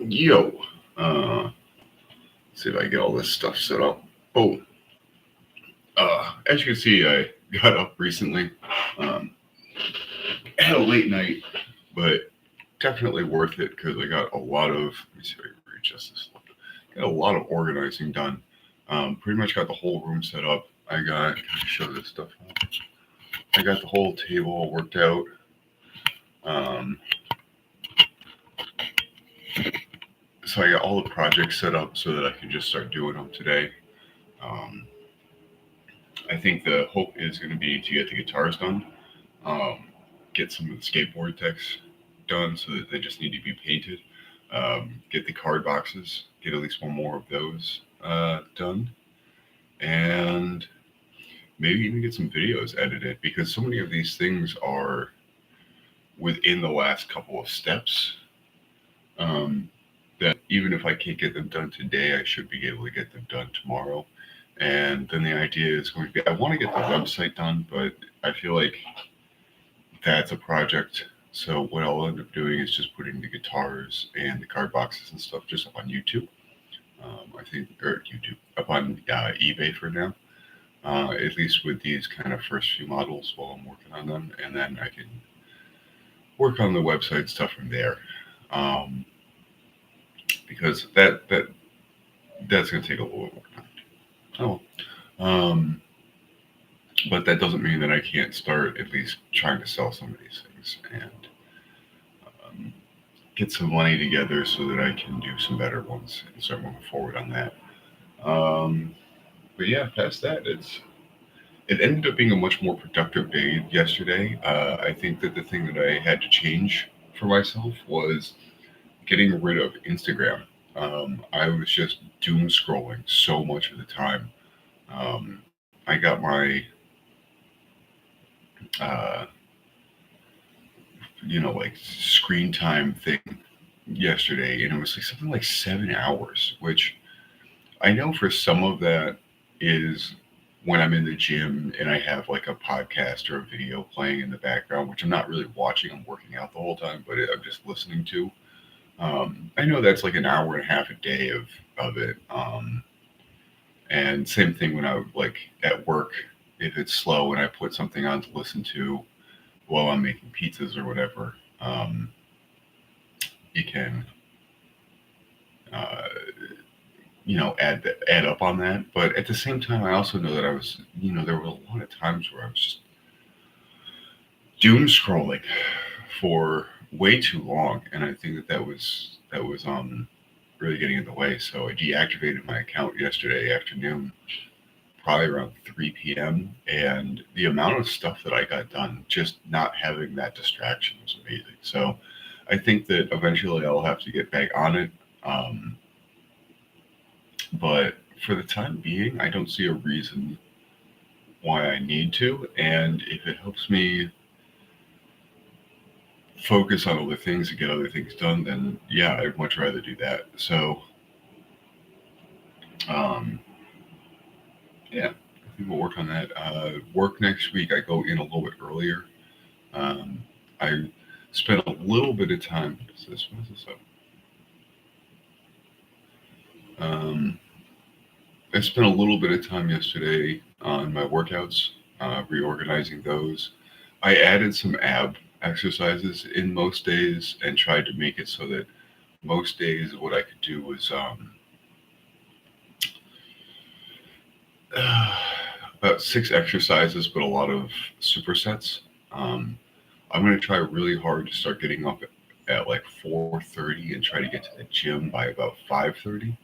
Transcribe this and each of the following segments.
Yo, uh, see if I get all this stuff set up. Oh, as you can see, I got up recently. Um, had a late night, but definitely worth it because I got a lot of. Let me see if I can readjust this. Got a lot of organizing done. Pretty much got the whole room set up. Can I show this stuff? I got the whole table all worked out. Um, so I got all the projects set up so that I can just start doing them today. Um, I think the hope is going to be to get the guitars done, um, get some of the skateboard decks done so that they just need to be painted, get the card boxes, get at least one more of those done, and maybe even get some videos edited because so many of these things are within the last couple of steps. Um, that even if I can't get them done today, I should be able to get them done tomorrow. And then the idea is going to be I want to get the website done, but I feel like that's a project. So what I'll end up doing is just putting the guitars and the card boxes and stuff just up on YouTube. I think, or YouTube, up on eBay for now. At least with these kind of first few models while I'm working on them, and then I can work on the website stuff from there. Um, because that's going to take a little bit more time. Oh, but that doesn't mean that I can't start at least trying to sell some of these things and um, get some money together so that I can do some better ones and start moving forward on that. Um, but yeah, past that, it ended up being a much more productive day yesterday. I think that the thing that I had to change for myself was getting rid of Instagram. I was just doom scrolling so much of the time. I got my uh, like screen time thing yesterday, and it was like something like 7 hours, which I know for some of that is when I'm in the gym and I have like a podcast or a video playing in the background, which I'm not really watching. I'm working out the whole time, but I'm just listening to. I know that's like an hour and a half a day of it. And same thing when I like at work, if it's slow and I put something on to listen to while I'm making pizzas or whatever, um, you can uh, add up on that. But at the same time, I also know that I was there were a lot of times where I was just doom scrolling for way too long, and I think that was really getting in the way. So I deactivated my account yesterday afternoon, probably around 3 p.m. And the amount of stuff that I got done just not having that distraction was amazing. So I think that eventually I'll have to get back on it. Um, but for the time being, I don't see a reason why I need to. And if it helps me focus on other things and get other things done, then yeah, I'd much rather do that. So, um, yeah, I think we'll work on that. Work next week, I go in a little bit earlier. Um, I spent a little bit of time. What is this? What is this up? Um, I spent a little bit of time yesterday on my workouts, reorganizing those. I added some ab exercises in most days and tried to make it so that most days what I could do was about 6 exercises, but a lot of supersets. Um, I'm going to try really hard to start getting up at like 4:30 and try to get to the gym by about 5:30.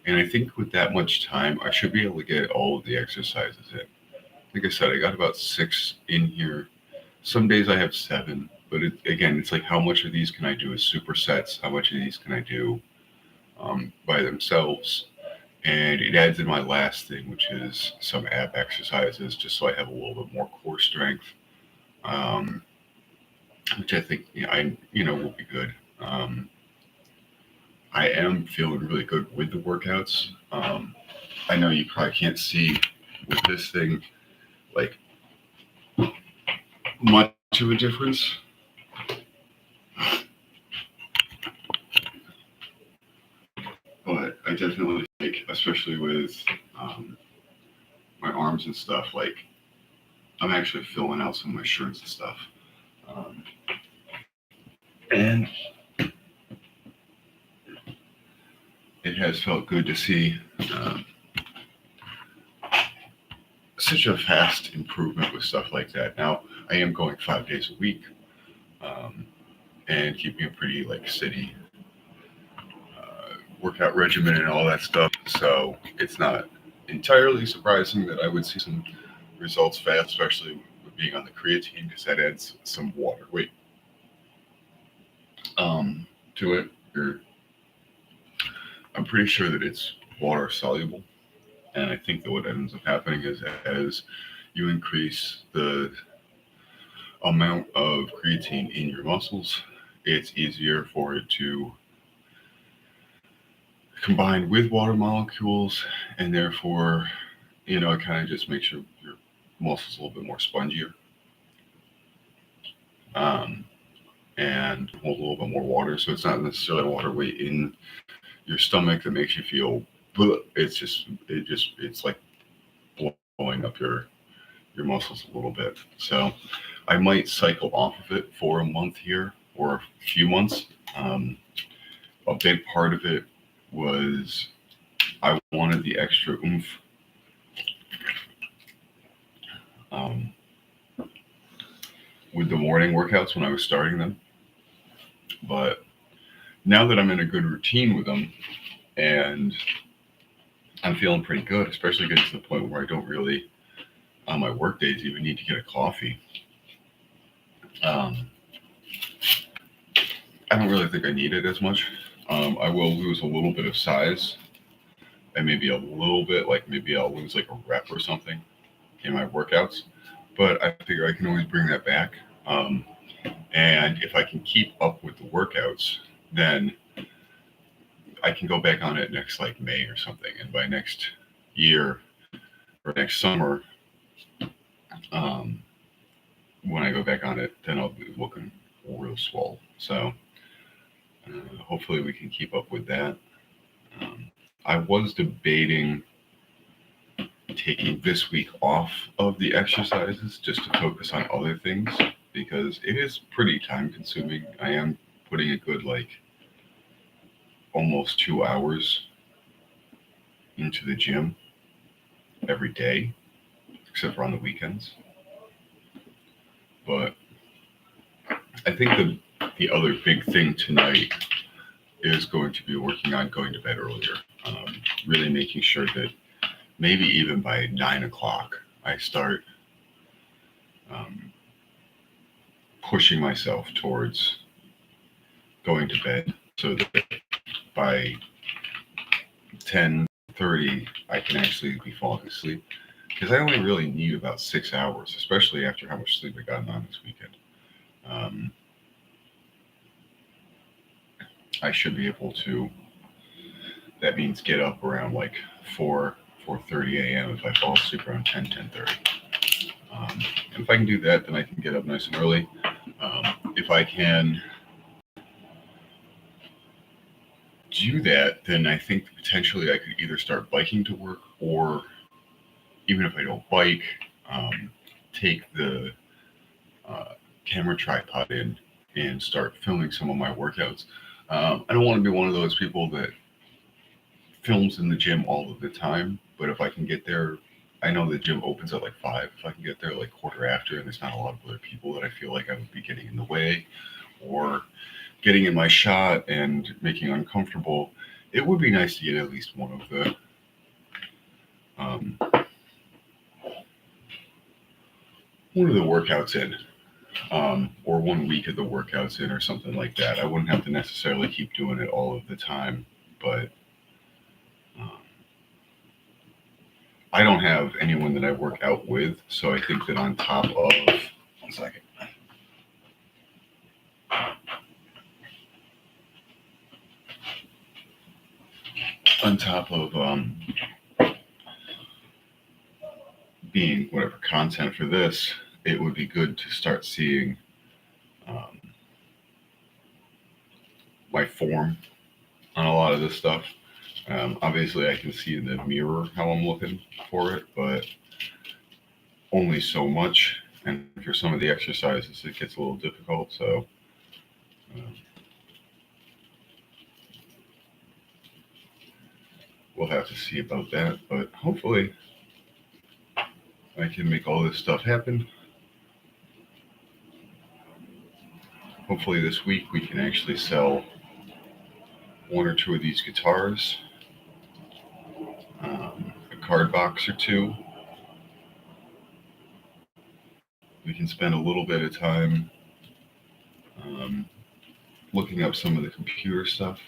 And I think with that much time, I should be able to get all of the exercises in. Like I said, I got about 6 in here. Some days I have 7, but again, it's like how much of these can I do as supersets? How much of these can I do by themselves? And it adds in my last thing, which is some ab exercises, just so I have a little bit more core strength, um, which I think will be good. Um, I am feeling really good with the workouts. I know you probably can't see with this thing like much of a difference, definitely like, especially with my arms and stuff, like I'm actually filling out some of my shirts and stuff. Um, and it has felt good to see um, such a fast improvement with stuff like that. Now, I am going 5 days a week um, and keeping a pretty like steady workout regimen and all that stuff. So it's not entirely surprising that I would see some results fast, especially with being on the creatine because that adds some water weight to it. You're, I'm pretty sure that it's water soluble, and I think that what ends up happening is as you increase the amount of creatine in your muscles, it's easier for it to combine with water molecules, and therefore, it kind of just makes your muscles a little bit more spongier um, and hold a little bit more water. So it's not necessarily water weight in your stomach that makes you feel. It's like blowing up your muscles a little bit. So I might cycle off of it for a month here or a few months. Um, a big part of it was I wanted the extra oomph um, with the morning workouts when I was starting them. But now that I'm in a good routine with them and I'm feeling pretty good, especially getting to the point where I don't really, on my work days, even need to get a coffee. Um, I don't really think I need it as much. I will lose a little bit of size and maybe a little bit, like maybe I'll lose like a rep or something in my workouts. But I figure I can always bring that back. Um, and if I can keep up with the workouts, then I can go back on it next like May or something. And by next year or next summer, um, when I go back on it, then I'll be looking real swole. So hopefully we can keep up with that. I was debating taking this week off of the exercises just to focus on other things because it is pretty time consuming. I am putting a good like almost 2 hours into the gym every day, except for on the weekends. But I think the other big thing tonight is going to be working on going to bed earlier. Really making sure that maybe even by 9 o'clock I start um, pushing myself towards going to bed so that by 10:30 I can actually be falling asleep because I only really need about 6 hours, especially after how much sleep I got on this weekend. Um, I should be able to. That means get up around like 4:30 a.m. if I fall asleep around 10:30. And if I can do that, then I can get up nice and early. If I can do that, then I think potentially I could either start biking to work or even if I don't bike, um, take the uh, camera tripod in and start filming some of my workouts. I don't want to be one of those people that films in the gym all of the time, but if I can get there, I know the gym opens at like 5. If I can get there like quarter after and there's not a lot of other people that I feel like I would be getting in the way or getting in my shot and making uncomfortable, it would be nice to get at least um, one of the workouts in, or 1 week of the workouts in, or something like that. I wouldn't have to necessarily keep doing it all of the time, but um, I don't have anyone that I work out with, so I think that on top of 1 second. On top of being whatever content for this, it would be good to start seeing um, my form on a lot of this stuff. Obviously, I can see in the mirror how I'm looking for it, but only so much. And for some of the exercises, it gets a little difficult. So um, we'll have to see about that. But hopefully, I can make all this stuff happen. Hopefully, this week we can actually sell one or two of these guitars, a card box or two. We can spend a little bit of time um, looking up some of the computer stuff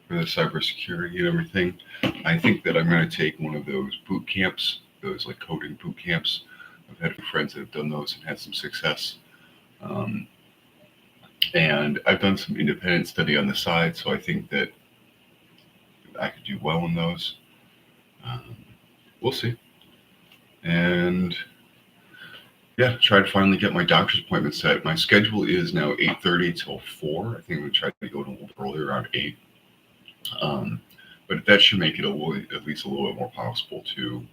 for the cybersecurity and everything. I think that I'm going to take one of those boot camps, those like coding boot camps. I've had friends that have done those and had some success. Um, and I've done some independent study on the side, so I think that I could do well in those. Um, we'll see. And yeah, try to finally get my doctor's appointment set. My schedule is now 8:30 till 4. I think I'm going to try to go a little earlier, around 8. Um, but that should make it at least a little bit more possible to,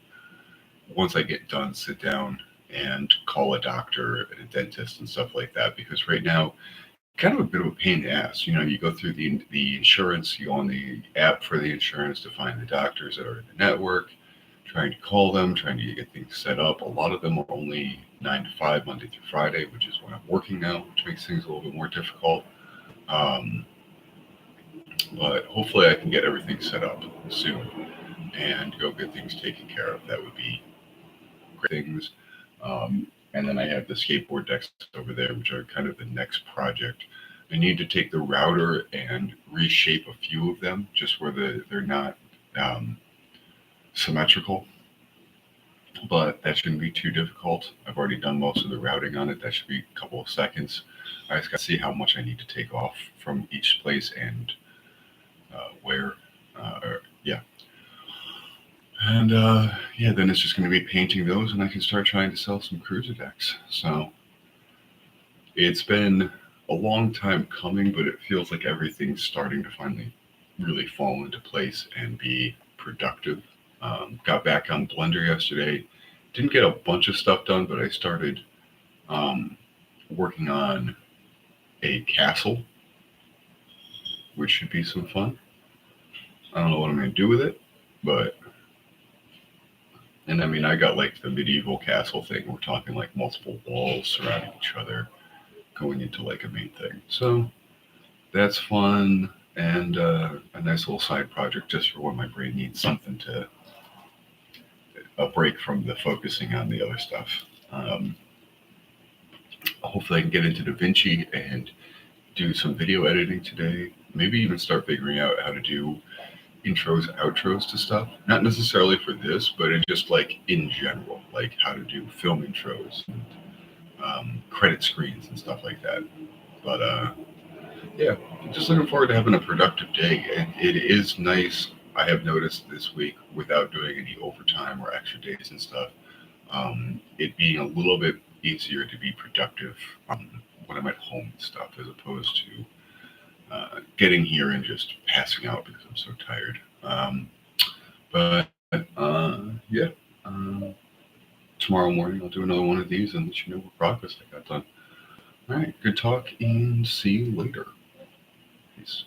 once I get done, sit down and call a doctor and a dentist and stuff like that. Because right now, kind of a bit of a pain in the ass. You know, you go through the insurance, you go on the app for the insurance to find the doctors that are in the network, trying to call them, trying to get things set up. A lot of them are only 9 to 5, Monday through Friday, which is when I'm working now, which makes things a little bit more difficult. Um, but hopefully I can get everything set up soon and go get things taken care of. That would be great things. And then I have the skateboard decks over there, which are kind of the next project. I need to take the router and reshape a few of them just where they're not um, symmetrical, but that shouldn't be too difficult. I've already done most of the routing on it. That should be a couple of seconds. I just got to see how much I need to take off from each place and where. Yeah. And yeah, then it's just going to be painting those, and I can start trying to sell some cruiser decks. So it's been a long time coming, but it feels like everything's starting to finally really fall into place and be productive. Got back on Blender yesterday. Didn't get a bunch of stuff done, but I started um, working on a castle, which should be some fun. I don't know what I'm going to do with it, but and I mean, I got like the medieval castle thing. We're talking like multiple walls surrounding each other, going into like a main thing. So that's fun and a nice little side project just for when my brain needs something to a break from the focusing on the other stuff. Um, Hopefully, I can get into DaVinci and do some video editing today. Maybe even start figuring out how to do intros, outros to stuff. Not necessarily for this, but it's just like in general, like how to do film intros, and, credit screens, and stuff like that. But yeah, just looking forward to having a productive day. It is nice. I have noticed this week, without doing any overtime or extra days and stuff, it being a little bit easier to be productive when I'm at home and stuff, as opposed to getting here and just passing out because I'm so tired. But yeah, um, tomorrow morning I'll do another one of these and let you know what progress I got done. All right, good talk and see you later. Peace.